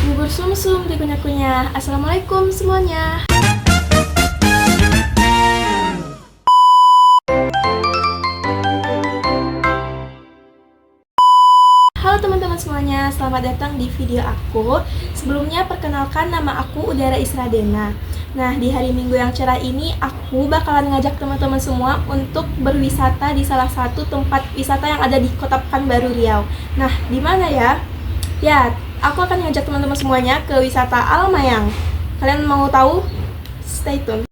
Bubur sumsum dikunyah-kunyah. Assalamualaikum semuanya. Halo teman-teman semuanya, selamat datang di video aku. Sebelumnya perkenalkan, nama aku Udara Isradena. Nah, di hari Minggu yang cerah ini aku bakalan ngajak teman-teman semua untuk berwisata di salah satu tempat wisata yang ada di Kota Pekanbaru, Riau. Nah, di mana ya? Ya, aku akan ngajak teman-teman semuanya ke wisata Alamayang. Kalian mau tahu? Stay tune.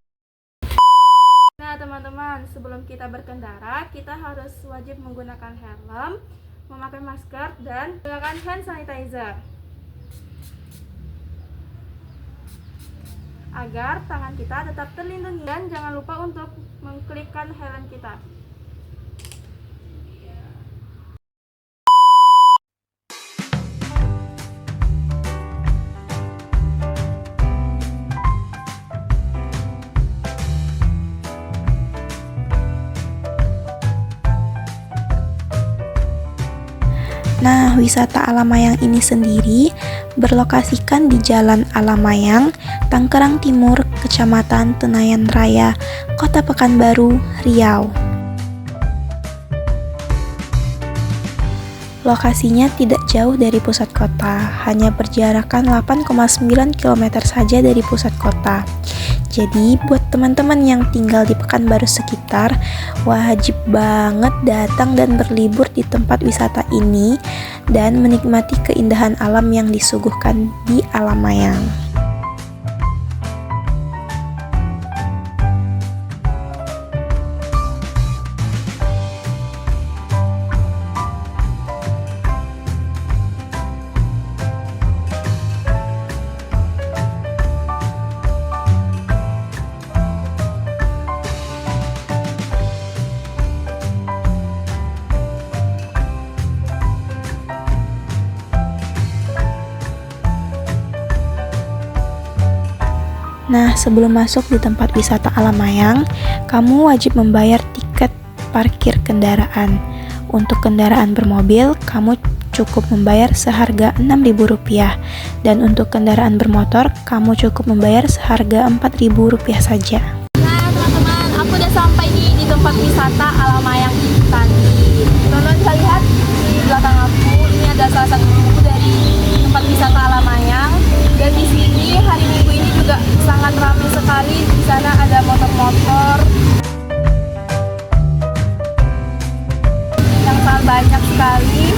Nah, teman-teman, sebelum kita berkendara, kita harus wajib menggunakan helm, memakai masker, dan menggunakan hand sanitizer agar tangan kita tetap terlindungi, dan jangan lupa untuk mengklikkan helm kita. Nah, wisata Alamayang ini sendiri berlokasikan di Jalan Alamayang, Tanggerang Timur, Kecamatan Tenayan Raya, Kota Pekanbaru, Riau. Lokasinya tidak jauh dari pusat kota, hanya berjarakan 8,9 km saja dari pusat kota. Jadi buat teman-teman yang tinggal di Pekanbaru sekitar, wajib banget datang dan berlibur di tempat wisata ini dan menikmati keindahan alam yang disuguhkan di Alamayang. Nah, sebelum masuk di tempat wisata Alamayang, kamu wajib membayar tiket parkir kendaraan. Untuk kendaraan bermobil, kamu cukup membayar seharga Rp6.000, dan untuk kendaraan bermotor, kamu cukup membayar seharga Rp4.000 saja. Nah, teman-teman, aku udah sampai nih di tempat wisata Alamayang ini tadi. Teman-teman bisa lihat di belakang aku, ini ada salah satu buku dari tempat wisata Alamayang. Dan di sini hari Minggu ini juga sangat ramai sekali. Di sana ada motor-motor yang sangat banyak sekali.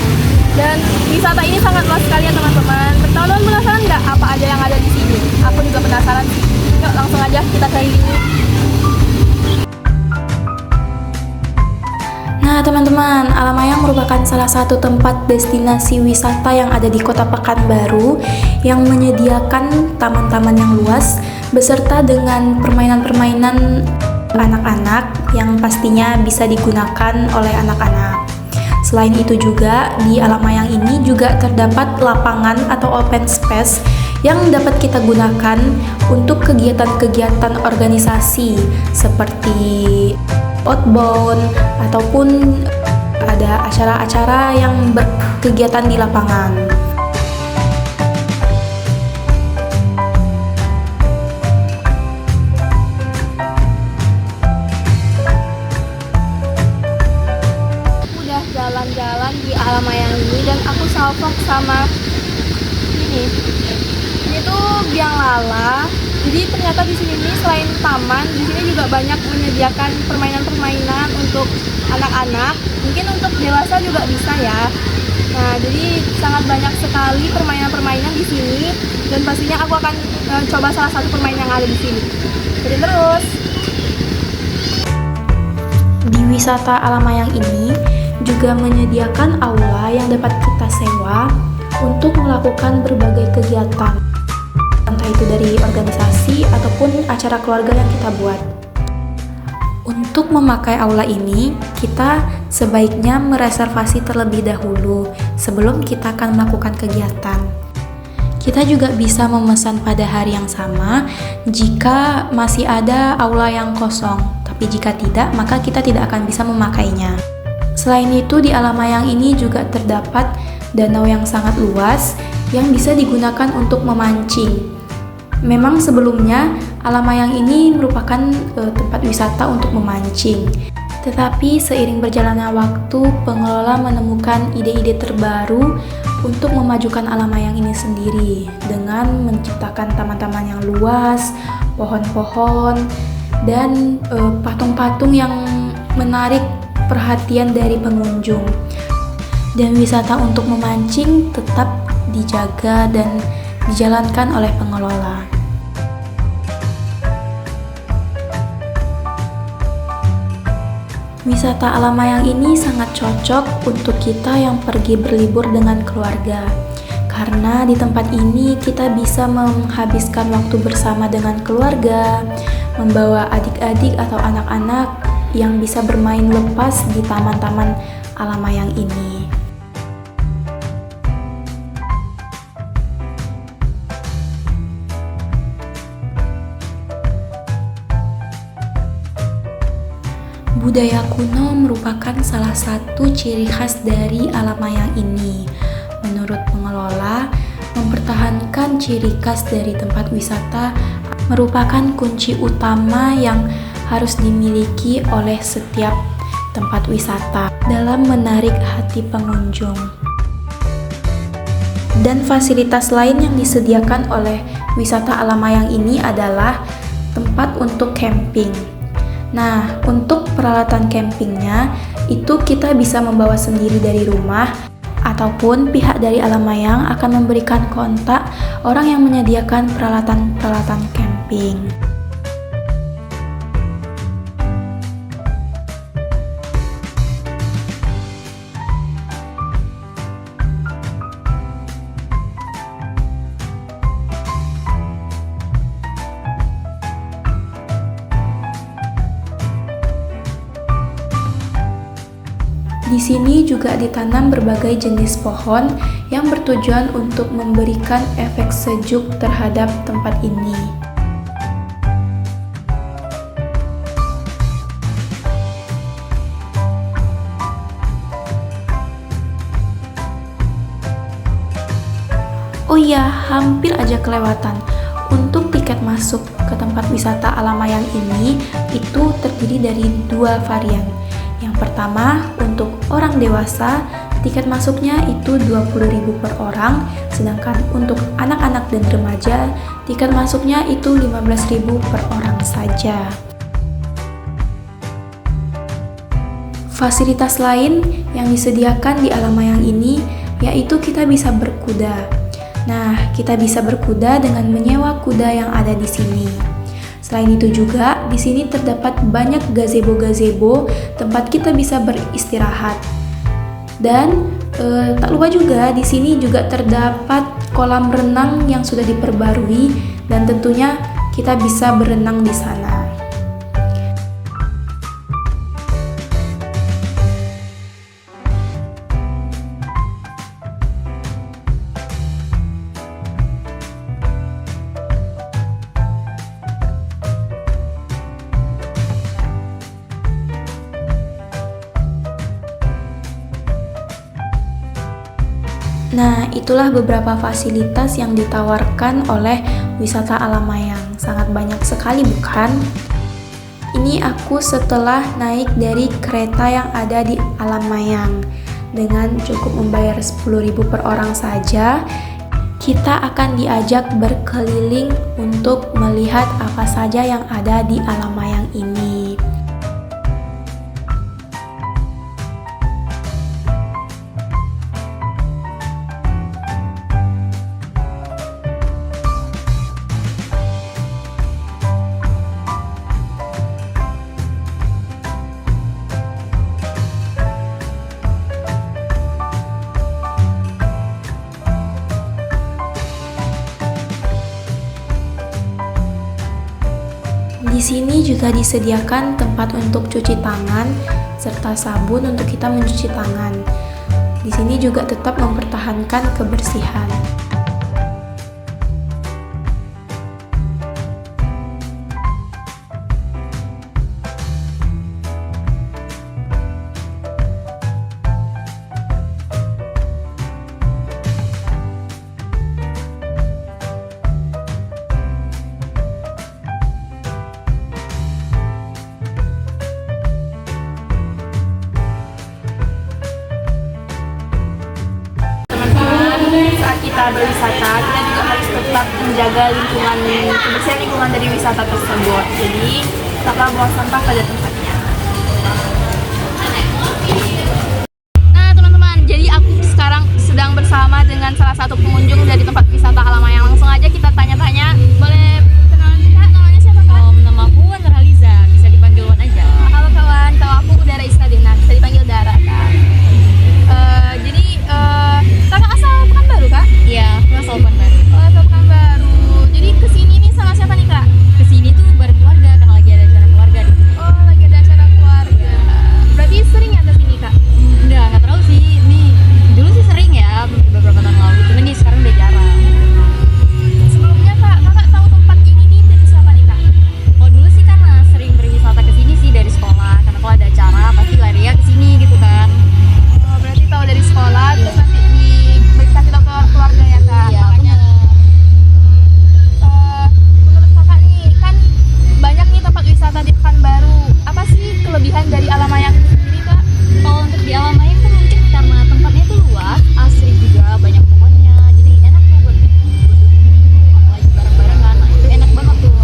Dan wisata ini sangat luas sekali ya teman-teman. Teman-teman penasaran nggak apa aja yang ada di sini? Aku juga penasaran sih. Yuk langsung aja kita keliling. Nah teman-teman, Alamayang merupakan salah satu tempat destinasi wisata yang ada di Kota Pekanbaru yang menyediakan taman-taman yang luas beserta dengan permainan-permainan anak-anak yang pastinya bisa digunakan oleh anak-anak. Selain itu juga di Alamayang ini juga terdapat lapangan atau open space yang dapat kita gunakan untuk kegiatan-kegiatan organisasi seperti outbound ataupun ada acara-acara yang berkegiatan di lapangan. Udah jalan-jalan di Alamayang ini dan aku salvok sama ini tuh biang lala. Jadi ternyata di sini nih selain taman, di sini juga banyak menyediakan permainan-permainan untuk anak-anak. Mungkin untuk dewasa juga bisa ya. Nah, jadi sangat banyak sekali permainan-permainan di sini dan pastinya aku akan coba salah satu permainan yang ada di sini. Jadi terus. Di wisata Alamayang ini juga menyediakan aula yang dapat kita sewa untuk melakukan berbagai kegiatan, entah itu dari organisasi ataupun acara keluarga yang kita buat. Untuk memakai aula ini, kita sebaiknya mereservasi terlebih dahulu sebelum kita akan melakukan kegiatan. Kita juga bisa memesan pada hari yang sama jika masih ada aula yang kosong, tapi jika tidak, maka kita tidak akan bisa memakainya. Selain itu, di Alamayang ini juga terdapat danau yang sangat luas yang bisa digunakan untuk memancing. Memang sebelumnya Alamayang ini merupakan tempat wisata untuk memancing. Tetapi seiring berjalannya waktu, pengelola menemukan ide-ide terbaru untuk memajukan Alamayang ini sendiri dengan menciptakan taman-taman yang luas, pohon-pohon, dan patung-patung yang menarik perhatian dari pengunjung. Dan wisata untuk memancing tetap dijaga dan dijalankan oleh pengelola. Wisata Alamayang ini sangat cocok untuk kita yang pergi berlibur dengan keluarga. Karena di tempat ini kita bisa menghabiskan waktu bersama dengan keluarga, membawa adik-adik atau anak-anak yang bisa bermain lepas di taman-taman Alamayang ini. Budaya kuno merupakan salah satu ciri khas dari Alamayang ini. Menurut pengelola, mempertahankan ciri khas dari tempat wisata merupakan kunci utama yang harus dimiliki oleh setiap tempat wisata dalam menarik hati pengunjung. Dan fasilitas lain yang disediakan oleh wisata Alamayang ini adalah tempat untuk camping. Nah, untuk peralatan campingnya itu kita bisa membawa sendiri dari rumah ataupun pihak dari Alamayang akan memberikan kontak orang yang menyediakan peralatan-peralatan camping. Di sini juga ditanam berbagai jenis pohon yang bertujuan untuk memberikan efek sejuk terhadap tempat ini. Oh iya, hampir aja kelewatan. Untuk tiket masuk ke tempat wisata Alamayang ini itu terdiri dari 2 varian. Yang pertama, untuk orang dewasa, tiket masuknya itu 20.000 per orang, sedangkan untuk anak-anak dan remaja, tiket masuknya itu 15.000 per orang saja. Fasilitas lain yang disediakan di Alamayang ini yaitu kita bisa berkuda. Nah, kita bisa berkuda dengan menyewa kuda yang ada di sini. Selain itu juga, di sini terdapat banyak gazebo-gazebo tempat kita bisa beristirahat. Dan tak lupa juga di sini juga terdapat kolam renang yang sudah diperbarui dan tentunya kita bisa berenang di sana. Nah, itulah beberapa fasilitas yang ditawarkan oleh wisata Alamayang. Sangat banyak sekali, bukan? Ini aku setelah naik dari kereta yang ada di Alamayang. Dengan cukup membayar 10.000 per orang saja, kita akan diajak berkeliling untuk melihat apa saja yang ada di Alamayang ini. Di sini juga disediakan tempat untuk cuci tangan serta sabun untuk kita mencuci tangan. Di sini juga tetap mempertahankan kebersihan. berwisata, kita juga harus tetap menjaga kebersihan lingkungan dari wisata tersebut. Jadi tetaplah buang sampah pada tempatnya. Nah teman-teman, jadi aku sekarang sedang bersama dengan salah satu pengunjung dari tempat wisata Alamayang. Langsung aja kita tanya-tanya. Boleh kenalan Kak, namanya siapa Kak? Nama aku Nurhaliza, bisa dipanggil Wan aja. Halo kawan, kalau aku Udara Isradina, bisa dipanggil Dara Kak. Jadi kakak asal Pekanbaru Kak? Iya, aku asal Pekanbaru. Oh, asal Pekanbaru. Jadi kesini nih sama siapa nih Kak? Kesini tuh bareng keluarga, karena lagi ada acara keluarga di sini. Oh, lagi ada acara keluarga. Berarti sering ya kesini Kak? Nggak terlalu sih. Nih, dulu sih sering ya, beberapa tahun lalu. Cuman nih sekarang udah jarang. Sebelumnya Kak, kakak tahu tempat ini nih dari siapa nih Kak? Oh dulu sih karena sering berwisata ke sini sih dari sekolah. Karena kalau ada acara pasti lari ya ke sini gitu kan. Oh, berarti tahu dari sekolah, terus nanti dikasih tahu ke keluarga ya Kak? Iya, Makanya, menurut kakak nih, kan banyak nih tempat wisata di Pekanbaru. Apa sih kelebihan dari Alamayang ini sendiri Kak? kalau untuk di Alamayang tuh mungkin karena tempatnya tuh luas, asri juga, banyak pohonnya. Jadi enak tuh buat duduk-duduk, apalagi bareng-barengan. Nah, itu enak banget tuh.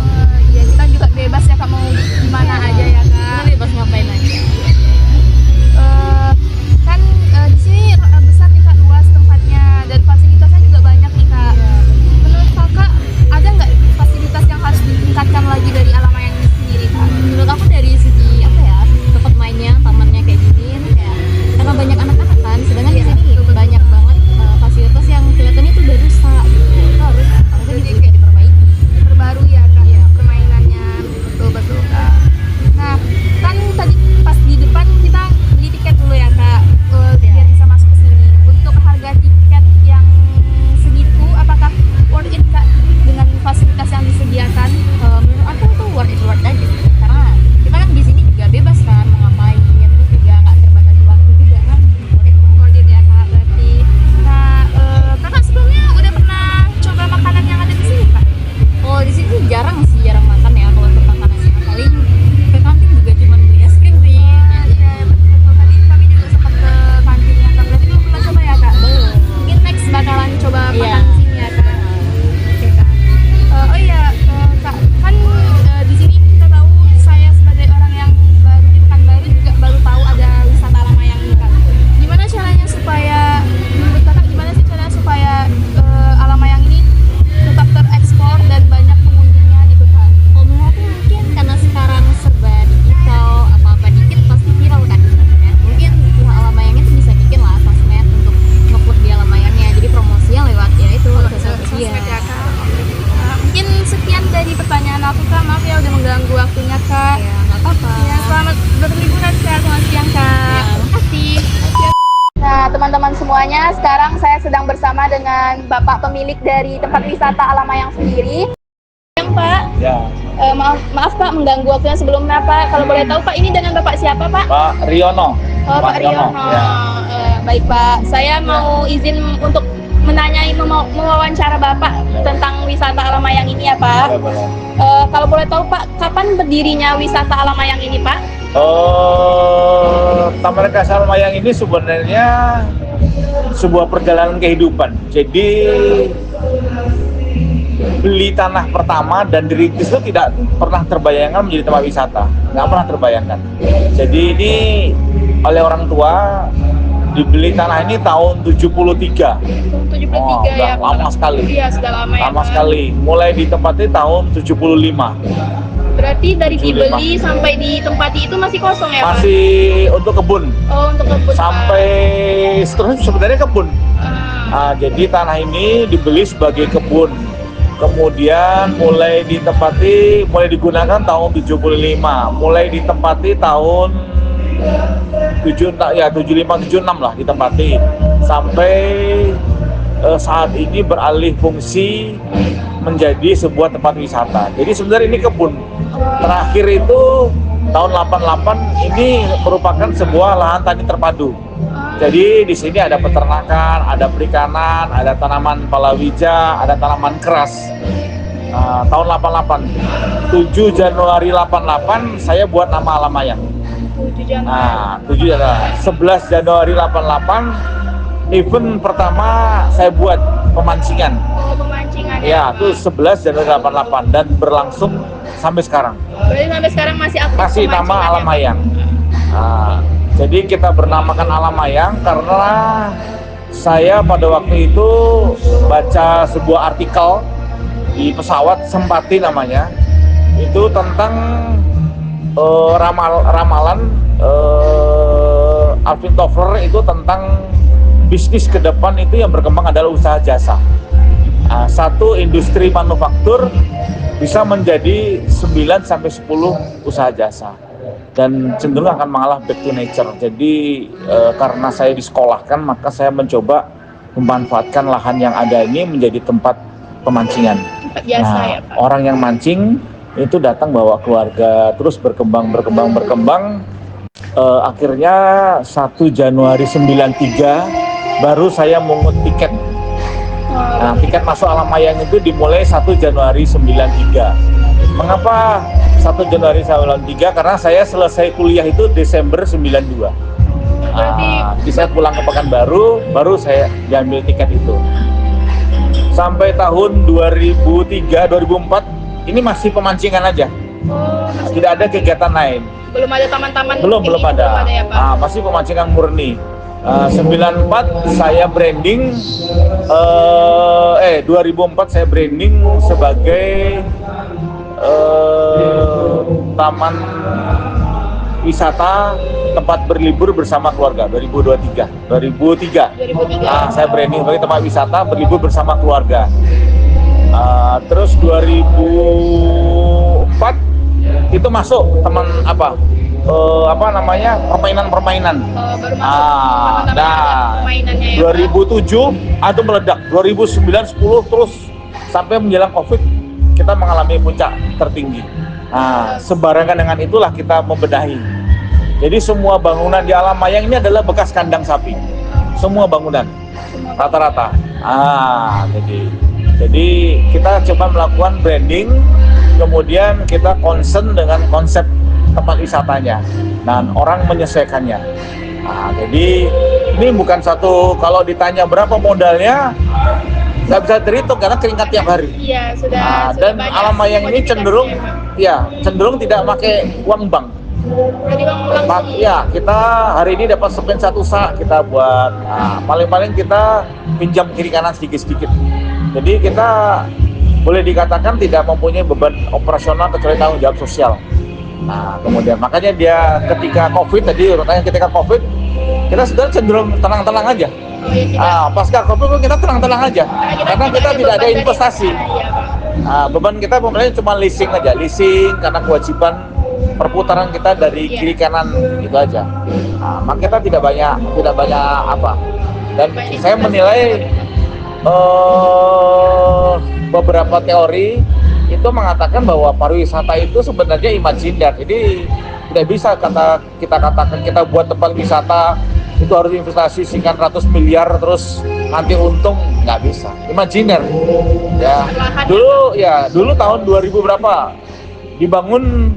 Iya, kita juga bebas ya Kak, mau di mana aja ya Kak? Kita bebas ngapain aja. Kan di sini besar nih Kak, luas tempatnya dan fasilitasnya juga banyak nih Kak. Menurut kakak ada nggak fasilitas yang harus ditingkatkan lagi dari Alamayang ini sendiri Kak? Menurut aku dari segi apa ya, tempat mainnya, tamannya kayak gini itu kayak karena banyak anak-anak kan, sedangkan di sini banyak banget fasilitas yang kelihatannya tuh udah rusak gitu. Itu harusnya juga diperbaiki. Terbaru ya Kak, ya permainannya, betul Kak. Nah kan tadi pas di depan kita beli tiket dulu ya Kak, biar bisa masuk ke sini. Untuk harga tiket yang segitu, apakah worth it Kak dengan fasilitas yang disediakan? Menurut aku tuh worth it aja sih. Karena kita kan di sini juga bebas kan mau ngapain, terus juga nggak terbatasi waktu juga kan. Worth it ya Kak berarti. Nah kakak sebelumnya udah pernah coba makanan yang ada di sini Kak? Kalau di sini jarang makan ya kalau untuk makanannya, paling ke kantin juga cuma beli es krim sih. Iya betul. Tadi kami juga sempat ke kantinnya Kak. Berarti belum pernah coba ya Kak? Belum. Mungkin next bakalan coba Iya. makan di sini ya Kak. Oke Kak. Oh iya Kak, kan di sini kita tahu, saya sebagai orang yang baru di Pekanbaru juga baru tahu ada wisata Alamayang ini Kak. Gimana caranya supaya, menurut kakak gimana sih caranya supaya Alamayang ini tetap terekspor dan banyak pengunjungnya gitu Kak? Kalau menurut aku mungkin karena sekarang serba digital, apa-apa dikit pasti viral kan di sosmed. Mungkin pihak Alamayang itu bisa bikin lah sosmed untuk nge-upload di Alamayangnya. Jadi promosinya lewat ya itu sosial media. Sosmed ya Kak. Mungkin sekian dari pertanyaan aku Kak. Maaf ya udah mengganggu waktunya Kak. Ya nggak apa-apa. Ya, selamat berliburan Kak. Selamat siang Kak. Ya, makasih. Nah teman-teman semuanya, sekarang saya sedang bersama dengan Bapak pemilik dari tempat wisata Alamayang sendiri. Yang Pak, Ya, maaf Pak mengganggu waktunya sebelumnya Pak. Kalau boleh tahu Pak, ini dengan Bapak siapa Pak? Pak Riono. Oh Pak Riono. Ya. Baik Pak, saya mau izin untuk mewawancara Bapak tentang wisata Alamayang ini ya Pak. Boleh. Kalau boleh tahu Pak, kapan berdirinya wisata Alamayang ini Pak? Taman Rekreasi Alamayang ini sebenarnya sebuah perjalanan kehidupan. Jadi beli tanah pertama dan dirintis itu tidak pernah terbayangkan menjadi tempat wisata, nggak pernah terbayangkan. Jadi ini oleh orang tua dibeli tanah ini tahun 73. 73 udah ya. lama sekali. Iya, sudah lama ya. Lama Pak. sekali. Mulai ditempati tahun 75. Berarti dari 75. dibeli sampai ditempati itu masih kosong ya, Pak? Masih untuk kebun. Oh, untuk kebun. Pak. Sampai seterusnya sebenarnya kebun. Ah, Jadi tanah ini dibeli sebagai kebun. Kemudian mulai digunakan tahun 75. Mulai ditempati tahun 75-76 lah ditempati. Sampai saat ini beralih fungsi menjadi sebuah tempat wisata. Jadi sebenarnya ini kebun. Terakhir itu tahun 88 ini merupakan sebuah lahan tani terpadu. Jadi di sini ada peternakan, ada perikanan, ada tanaman palawija, ada tanaman keras. Tahun 88, 7 Januari 88 saya buat nama Alamayang. 7 Januari. 11 Januari 88 event pertama saya buat pemancingan. Pemancingan. Ya, itu 11 Januari 88 dan berlangsung sampai sekarang. Berarti sampai sekarang masih aktif Masih nama pemancingannya, Alamayang. Nah, jadi kita bernamakan Alamayang karena saya pada waktu itu baca sebuah artikel di pesawat Sempati namanya, itu tentang ramalan Alvin Toffler itu tentang bisnis ke depan itu yang berkembang adalah usaha jasa. Satu industri manufaktur bisa menjadi 9 sampai 10 usaha jasa dan cenderung akan mengalah back to nature. Jadi karena saya disekolahkan, maka saya mencoba memanfaatkan lahan yang ada ini menjadi tempat pemancingan. Tempat jasa ya, Pak. Orang yang mancing itu datang bawa keluarga, terus berkembang. Akhirnya 1 Januari 93 baru saya mungut tiket. Nah, tiket masuk Alamayang itu dimulai 1 Januari 93. Mengapa 1 Januari 93? Karena saya selesai kuliah itu Desember 92. Jadi saya pulang ke Pekanbaru, baru saya diambil tiket itu. Sampai tahun 2003, 2004, ini masih pemancingan aja. Tidak ada kegiatan lain. Belum ada taman-taman. Belum ada. Ya, Pak? Masih pemancingan murni. 94 saya branding, 2004 saya branding sebagai taman wisata tempat berlibur bersama keluarga 2003. Saya branding sebagai tempat wisata berlibur bersama keluarga. Terus 2004 itu masuk permainan. Baru masuk permainannya ya, 2007 itu meledak. 2009, 10 terus sampai menjelang Covid kita mengalami puncak tertinggi. Sebarengan dengan itulah kita membenahi. Jadi semua bangunan di Alamayang ini adalah bekas kandang sapi. Semua bangunan rata-rata. Jadi kita coba melakukan branding, kemudian kita concern dengan konsep tempat wisatanya dan orang menyesuaikannya. Jadi ini bukan satu, kalau ditanya berapa modalnya nggak bisa terhitung karena keringat tiap hari. Iya, sudah Dan banyak Alamayang ini cenderung tidak pakai uang bank. Jadi langsung. Ya, kita hari ini dapat spend 1 sak kita buat. Paling-paling kita pinjam kiri kanan sedikit-sedikit. Jadi kita boleh dikatakan tidak mempunyai beban operasional kecuali tanggung jawab sosial. Kemudian makanya dia ketika Covid tadi, ketika Covid kita sudah cenderung tenang-tenang aja. Pasca Covid kita tenang-tenang aja, karena kita tidak ada investasi. Beban kita pemerintah cuma leasing aja, karena kewajiban perputaran kita dari kiri kanan itu aja. Maka kita tidak banyak apa. Dan saya menilai beberapa teori itu mengatakan bahwa pariwisata itu sebenarnya imajiner. Jadi tidak bisa kita katakan kita buat tempat wisata itu harus investasi sekian ratus miliar terus nanti untung, nggak bisa. Imajiner. Ya. Dulu tahun 2000 berapa dibangun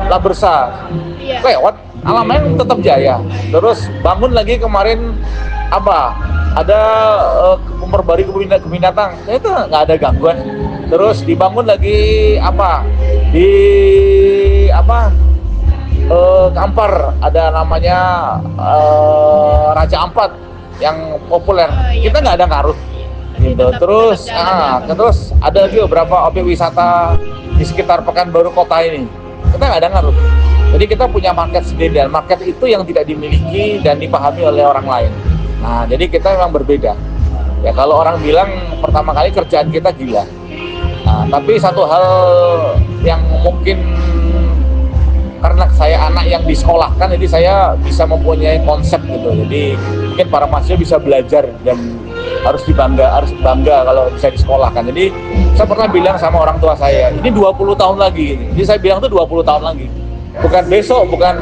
La Bersa. Lewat Alamayang tetap jaya. Terus bangun lagi kemarin ada memperbarui kebun binatang, itu nggak ada gangguan. Terus dibangun lagi Kampar ada namanya Raja Ampat yang populer. Kita nggak ada ngaruh gitu. Terus ada lagi beberapa objek wisata di sekitar Pekanbaru kota ini. Kita nggak ada ngaruh. Jadi kita punya market sendiri, dan market itu yang tidak dimiliki dan dipahami oleh orang lain. Jadi kita memang berbeda. Ya, kalau orang bilang pertama kali kerjaan kita gila. Tapi satu hal yang mungkin karena saya anak yang disekolahkan, jadi saya bisa mempunyai konsep gitu. Jadi mungkin para mahasiswa bisa belajar dan harus bangga kalau bisa disekolahkan. Jadi saya pernah bilang sama orang tua saya, ini 20 tahun lagi. Jadi saya bilang itu 20 tahun lagi. Bukan besok, bukan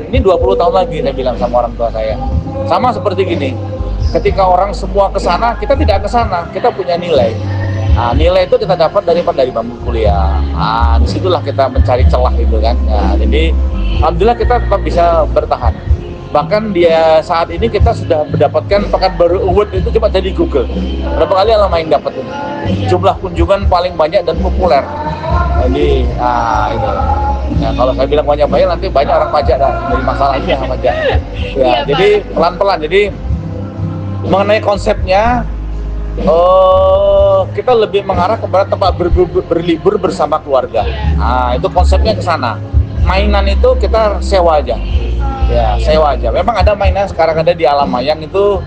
ini 20 tahun lagi, saya bilang sama orang tua saya. Sama seperti gini, ketika orang semua ke sana, kita tidak ke sana, kita punya nilai. Nilai itu kita dapat dari bangku kuliah. Disitulah kita mencari celah itu kan. Jadi alhamdulillah kita tetap bisa bertahan. Bahkan dia saat ini kita sudah mendapatkan Pekanbaru Award itu coba dari Google. Berapa kali Alamayang dapat ini? Jumlah kunjungan paling banyak dan populer. Jadi, itu. Ya, kalau saya bilang banyak nanti banyak orang pajak dari masalahnya pajak. Ya, jadi pelan-pelan. Jadi mengenai konsepnya, kita lebih mengarah kepada tempat berlibur bersama keluarga. Nah, itu konsepnya ke sana. Mainan itu kita sewa aja. Ya, sewa aja. Memang ada mainan sekarang ada di Alamayang itu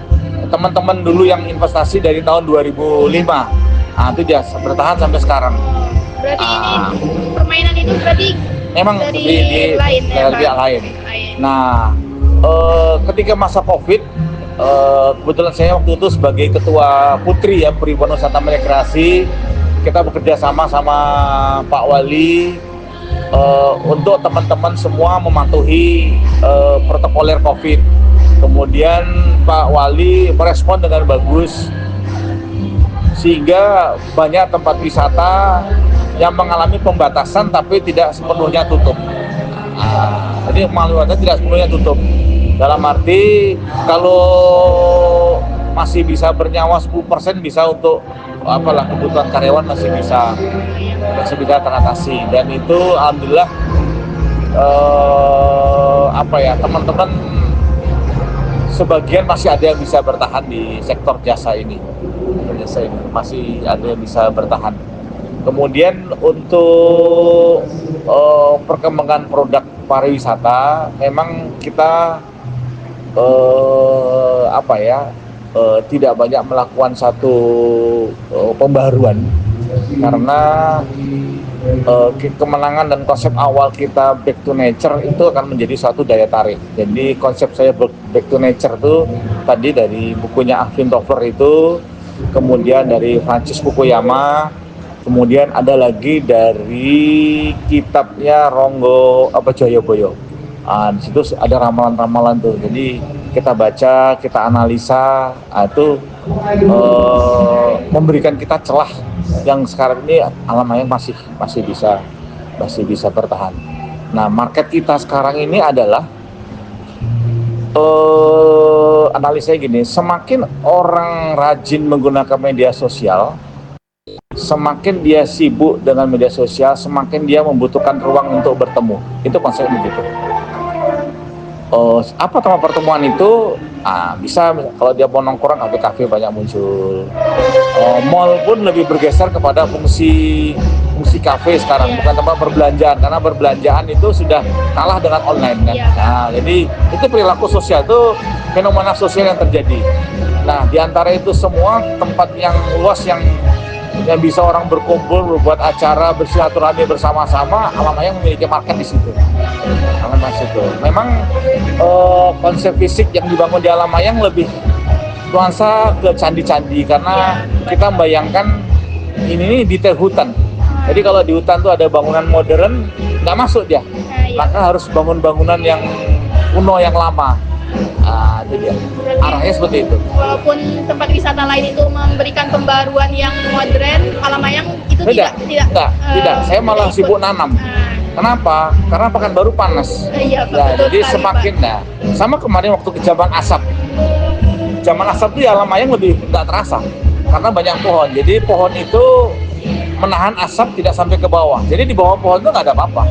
teman-teman dulu yang investasi dari tahun 2005. Nah, itu dia bertahan sampai sekarang. Berarti ini permainan itu berarti memang di pihak lain. Nah, ketika masa Covid, kebetulan saya waktu itu sebagai ketua Putri ya Perhimpunan Wisata Rekreasi, kita bekerja sama Pak Wali untuk teman-teman semua mematuhi protokoler Covid. Kemudian Pak Wali merespon dengan bagus sehingga banyak tempat wisata yang mengalami pembatasan tapi tidak sepenuhnya tutup. Jadi maluannya tidak sepenuhnya tutup. Dalam arti kalau masih bisa bernyawa 10% bisa untuk kebutuhan karyawan masih bisa teratasi, dan itu alhamdulillah teman-teman sebagian masih ada yang bisa bertahan di sektor jasa ini masih ada yang bisa bertahan. Kemudian untuk perkembangan produk pariwisata memang kita tidak banyak melakukan satu pembaruan karena kemenangan dan konsep awal kita back to nature itu akan menjadi suatu daya tarik. Jadi konsep saya back to nature itu tadi dari bukunya Alvin Toffler itu, kemudian dari Francis Fukuyama, kemudian ada lagi dari kitabnya Ronggo Joyoboyo. Di situ ada ramalan-ramalan tuh. Jadi kita baca, kita analisa, itu memberikan kita celah yang sekarang ini Alamayang masih bisa bertahan. Nah, market kita sekarang ini adalah analisanya gini, semakin orang rajin menggunakan media sosial, semakin dia sibuk dengan media sosial, semakin dia membutuhkan ruang untuk bertemu. Itu konsepnya begitu. Apa tema pertemuan itu? Bisa kalau dia mau nongkrong, kafe banyak muncul. Mall pun lebih bergeser kepada fungsi kafe sekarang, bukan tempat perbelanjaan, karena perbelanjaan itu sudah kalah dengan online kan. Nah, jadi itu perilaku sosial, itu fenomena sosial yang terjadi. Nah, di antara itu semua tempat yang luas yang bisa orang berkumpul, berbuat acara, bersilaturahmi bersama-sama, Alamayang memiliki market di situ. Memang konsep fisik yang dibangun di Alamayang lebih nuansa ke candi-candi, karena kita membayangkan ini detail hutan. Jadi kalau di hutan tuh ada bangunan modern, nggak masuk dia. Maka harus bangun-bangunan yang kuno, yang lama. Itu dia. Arahnya seperti itu. Walaupun tempat wisata lain itu memberikan pembaruan yang modern, Alamayang itu tidak. Saya malah sibuk nanam. Kenapa? Karena Pekanbaru panas. Jadi semakin sama kemarin waktu ke zaman asap. Zaman asap itu Alamayang lebih nggak terasa karena banyak pohon. Jadi pohon itu menahan asap tidak sampai ke bawah. Jadi di bawah pohon itu nggak ada apa-apa.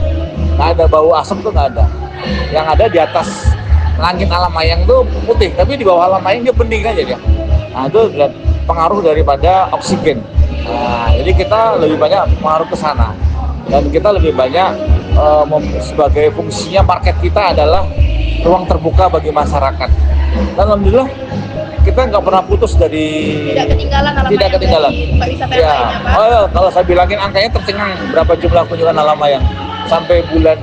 Nggak ada bau asap tuh nggak ada. Yang ada di atas langit Alamayang itu putih, tapi di bawah Alamayang dia bening aja dia. Nah, itu pengaruh daripada oksigen. Jadi kita lebih banyak pengaruh ke sana. Dan kita lebih banyak sebagai fungsinya market kita adalah ruang terbuka bagi masyarakat. Dan alhamdulillah kita nggak pernah putus dari tidak ketinggalan dari tempat wisata yang lainnya, Pak. Kalau saya bilangin angkanya tercengang berapa jumlah kunjungan Alamayang sampai bulan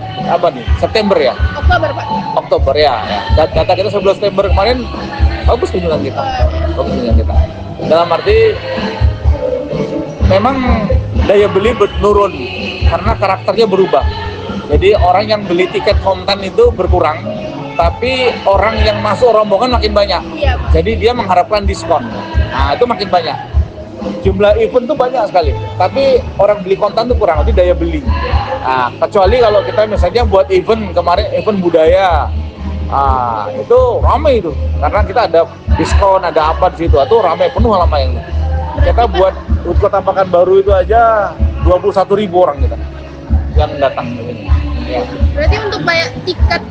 September ya? Oktober, Pak. Oktober ya. Data kita 11 September kemarin bagus kunjungan kita. Dalam arti memang daya beli menurun karena karakternya berubah. Jadi orang yang beli tiket konten itu berkurang, tapi orang yang masuk rombongan makin banyak. Jadi dia mengharapkan diskon. Nah, itu makin banyak. Jumlah event tuh banyak sekali, tapi orang beli konten tuh kurang, jadi daya beli. Nah, kecuali kalau kita misalnya buat event kemarin, event budaya, Itu ramai itu karena kita ada diskon, ada apa di situ, itu ramai penuh Alamayang. Kita buat Kota Pekanbaru itu aja 21.000 orang kita yang datang ke sini. Ya. Berarti untuk bayar tiket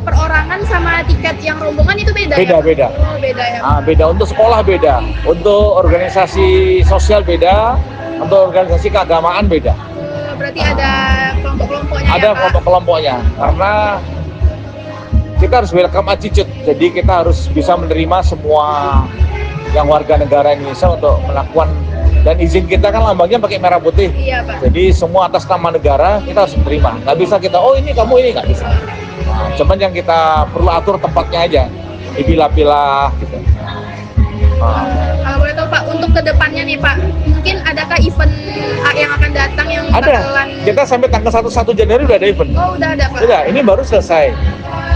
perorangan sama tiket yang rombongan itu beda ya? Beda. Oh, beda ya. Beda, untuk sekolah beda, untuk organisasi sosial beda, untuk organisasi keagamaan beda. Berarti ada kelompok-kelompoknya Ada ya, Pak? kelompok-kelompoknya karena kita harus welcome attitude. Jadi kita harus bisa menerima semua yang warga negara Indonesia untuk melakukan, dan izin kita kan lambangnya pakai merah putih. Iya, Pak. Jadi semua atas nama negara kita harus menerima. Nggak bisa kita, oh ini kamu ini, nggak bisa. Cuman yang kita perlu atur tempatnya aja, dipilah-pilah gitu. Kalau boleh tahu Pak, untuk kedepannya nih Pak, mungkin adakah event yang akan datang yang Ada. bakalan... Kita sampai tanggal 1 Januari udah ada event. Oh, udah ada Pak? Sudah, ini baru selesai.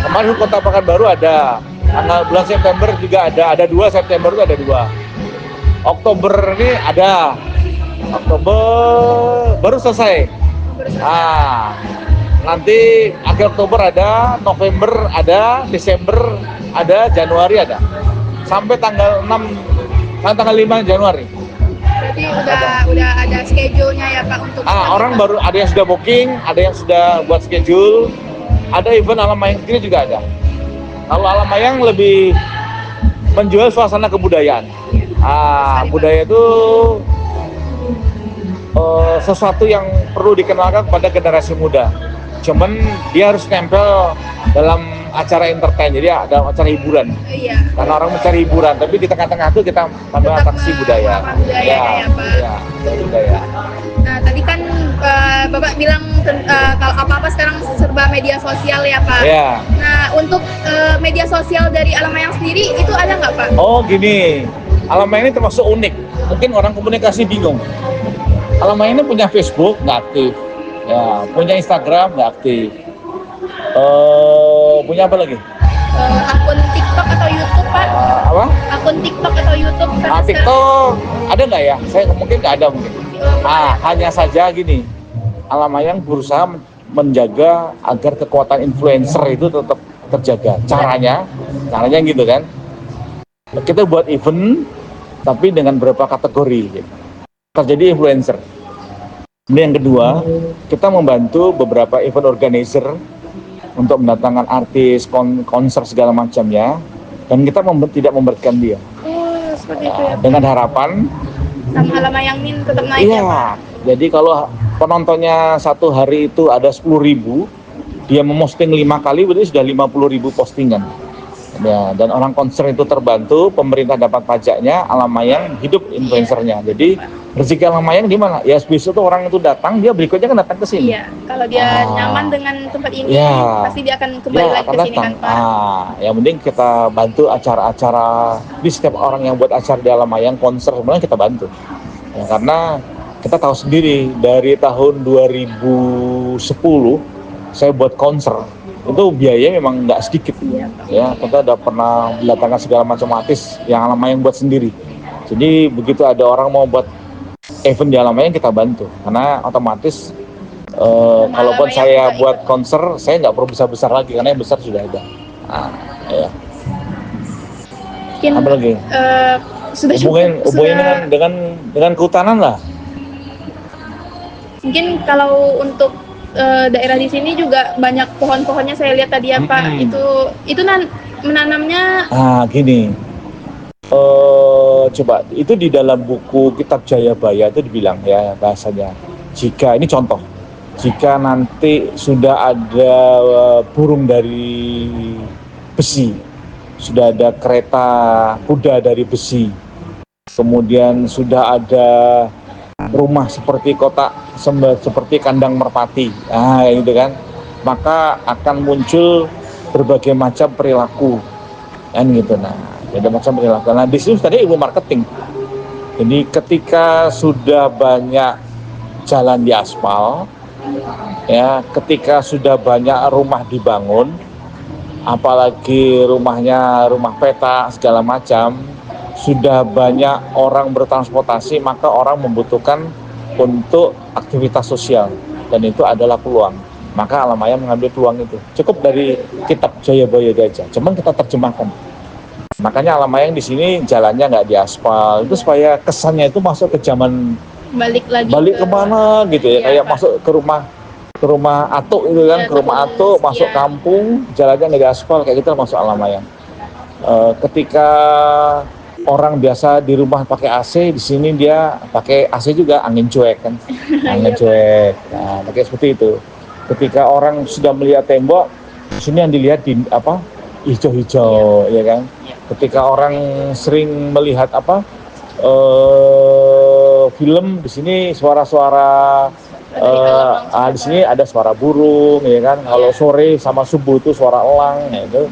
Kemarin Kota Pekanbaru ada. Tanggal bulan September juga ada 2 September itu ada 2. Oktober ini ada. Oktober baru selesai. Nanti akhir Oktober ada, November ada, Desember ada, Januari ada. Sampai tanggal 5 Januari. Berarti udah ada schedule-nya ya Pak untuk... Orang baru ada yang sudah booking, ada yang sudah buat schedule. Ada event Alamayang sendiri juga ada. Kalau Alamayang lebih menjual suasana kebudayaan. Budaya itu sesuatu yang perlu dikenalkan kepada generasi muda. Cuman dia harus nempel dalam acara entertain, jadi dalam acara hiburan. Iya. Karena orang mencari hiburan, tapi di tengah-tengah itu kita tambah atraksi budaya. Ya, Pak. Ya, budaya. Nah, tadi kan Bapak bilang kalau apa-apa sekarang serba media sosial ya Pak. Ya. Nah, untuk media sosial dari Alamayang sendiri itu ada nggak Pak? Oh gini, Alamayang ini termasuk unik. Mungkin orang komunikasi bingung. Alamayang ini punya Facebook nggak aktif, ya, punya Instagram nggak aktif, punya apa lagi? Akun TikTok atau YouTube Pak? Apa? Akun TikTok atau YouTube? TikTok ada nggak ya? Saya mungkin nggak ada mungkin. Hanya saja gini, Alamayang berusaha menjaga agar kekuatan influencer itu tetap terjaga. Caranya gitu kan? Kita buat event, tapi dengan beberapa kategori. Terjadi influencer. Ini yang kedua, kita membantu beberapa event organizer untuk mendatangkan artis, konser segala macamnya, dan kita tidak memberatkan dia. Oh, seperti itu ya. Dengan harapan Sama Alamayang Min tetap naik ya Pak? iya, jadi kalau penontonnya satu hari itu ada 10.000, dia memosting 5 kali berarti sudah 50.000 postingan. Ya, dan orang konser itu terbantu, pemerintah dapat pajaknya, Alamayang hidup influencernya. Jadi rezeki Alamayang di mana? Ya besok tuh orang itu datang, dia berikutnya kan datang ke sini. Iya, kalau dia nyaman dengan tempat ini, Ya. pasti dia akan kembali lagi ke sini kan Pak? Yang penting kita bantu acara-acara di setiap orang yang buat acara di Alamayang, konser sebenarnya kita bantu. Ya, karena kita tahu sendiri dari tahun 2010 saya buat konser. Itu biayanya memang nggak sedikit. Ya, kita udah pernah mendatangkan segala macam artis yang Alamayang buat sendiri. Jadi begitu ada orang mau buat event di Alamayang, kita bantu. Karena otomatis kalaupun saya buat konser, saya nggak perlu besar-besar lagi karena yang besar sudah ada. Ya. Mungkin Apa lagi? sudah Hubungin dengan kehutanan lah. Mungkin kalau untuk daerah di sini juga banyak pohon-pohonnya saya lihat tadi ya Pak. Itu menanamnya Gini. Coba itu di dalam buku Kitab Jayabaya itu dibilang ya bahasanya. Ini contoh. Jika nanti sudah ada burung dari besi, sudah ada kereta kuda dari besi, kemudian sudah ada rumah seperti kotak seperti kandang merpati, gitu kan, maka akan muncul berbagai macam perilaku, kan gitu. Nah, ada macam perilaku. Nah, di sini tadi ilmu marketing. Jadi ketika sudah banyak jalan di aspal, ya, ketika sudah banyak rumah dibangun, apalagi rumahnya rumah peta segala macam, sudah banyak orang bertransportasi, maka orang membutuhkan untuk aktivitas sosial, dan itu adalah peluang. Maka Alamaya mengambil peluang itu. Cukup dari kitab Jayabaya itu aja. Cuman kita terjemahkan. Makanya Alamayang di sini jalannya nggak diaspal. Itu supaya kesannya itu masuk ke zaman balik kemana gitu ya. Kayak Pak. masuk ke rumah Atuk itu kan, Ya, ke rumah Atuk, masuk ya. kampung, jalannya nggak diaspal kayak gitu masuk Alamayang. Ketika orang biasa di rumah pakai AC, di sini dia pakai AC juga angin cuek kan, angin cuek. Nah, pakai seperti itu. Ketika orang sudah melihat tembok, di sini yang dilihat di apa hijau-hijau, ya kan. Ketika orang sering melihat film, di sini suara-suara di sini ada suara burung, ya kan. Kalau sore sama subuh itu suara elang, ya itu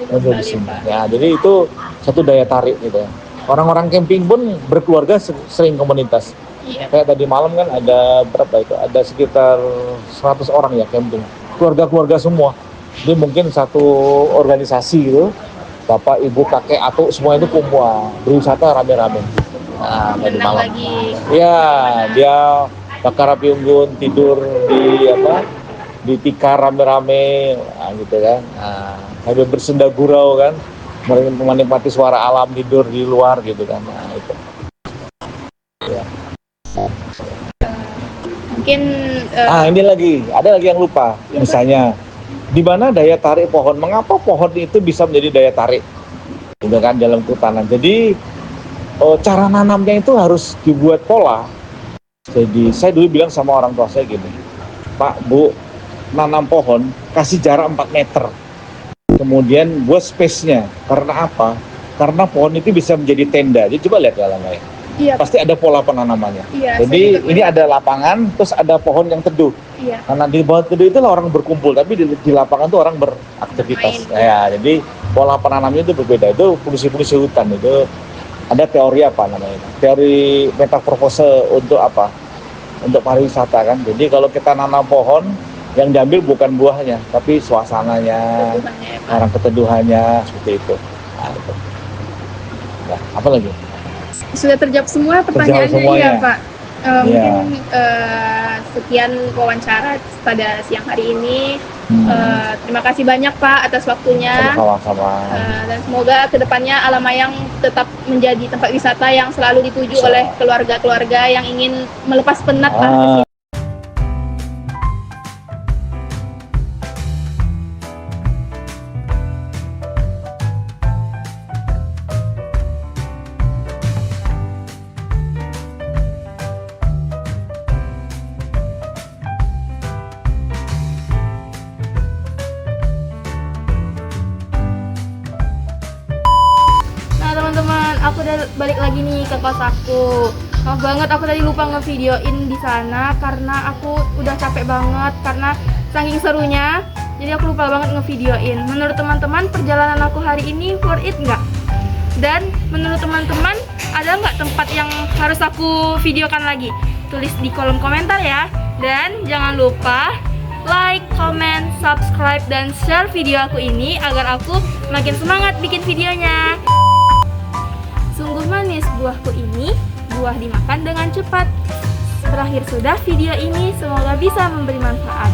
muncul di sini. Ya, jadi itu satu daya tarik gitu. Orang-orang camping pun berkeluarga sering komunitas. Iya. Kayak tadi malam kan ada berapa itu? Ada sekitar 100 orang ya camping. Keluarga-keluarga semua. Jadi mungkin satu organisasi gitu. Bapak, ibu, kakek, atuk semua itu kumpul berwisata rame-rame. Nah, tadi Renang malam. lagi. Ya, dia bakar api unggun, tidur di tikar rame-rame, nah, gitu kan. Nah, sambil bersenda gurau kan, menikmati suara alam, tidur di luar gitu kan. Nah, itu. Ya. Mungkin Ini ada lagi yang lupa. Misalnya, di mana daya tarik pohon? Mengapa pohon itu bisa menjadi daya tarik? Gitu kan dalam kehutanan. Jadi cara nanamnya itu harus dibuat pola. Jadi saya dulu bilang sama orang tua saya gini, Pak, Bu, nanam pohon kasih jarak 4 meter. Kemudian buat space-nya. Karena apa? Karena pohon itu bisa menjadi tenda. Jadi coba lihat ya Alamaya. iya, Pasti ada pola penanamannya. iya, Jadi ini ada lapangan, terus ada pohon yang teduh. iya. Karena di bawah teduh itu orang berkumpul, tapi di lapangan itu orang beraktivitas. Main. Ya, jadi pola penanamnya itu berbeda. Itu fungsi-fungsi hutan itu ada teori apa namanya? Teori metamorfose untuk apa? Untuk pariwisata kan. Jadi kalau kita nanam pohon, yang diambil bukan buahnya, tapi suasananya, Kebutuhannya, Pak. orang keteduhannya seperti itu. Nah, itu. Nah, apa lagi? Sudah terjawab semua pertanyaannya, semuanya. iya Pak. Iya. Mungkin sekian wawancara pada siang hari ini. Terima kasih banyak Pak atas waktunya. Sama-sama. Dan semoga kedepannya Alamayang tetap menjadi tempat wisata yang selalu dituju oleh keluarga-keluarga yang ingin melepas penat Pak. Ah. Nah teman-teman, aku udah balik lagi nih ke kos aku. Maaf banget aku tadi lupa ngevideoin di sana karena aku udah capek banget karena saking serunya. Jadi aku lupa banget ngevideoin. Menurut teman-teman perjalanan aku hari ini worth it nggak? Dan menurut teman-teman ada nggak tempat yang harus aku videokan lagi? Tulis di kolom komentar ya. Dan jangan lupa like, comment, subscribe, dan share video aku ini agar aku makin semangat bikin videonya. Sungguh manis buahku ini, buah dimakan dengan cepat. Berakhir sudah video ini, semoga bisa memberi manfaat.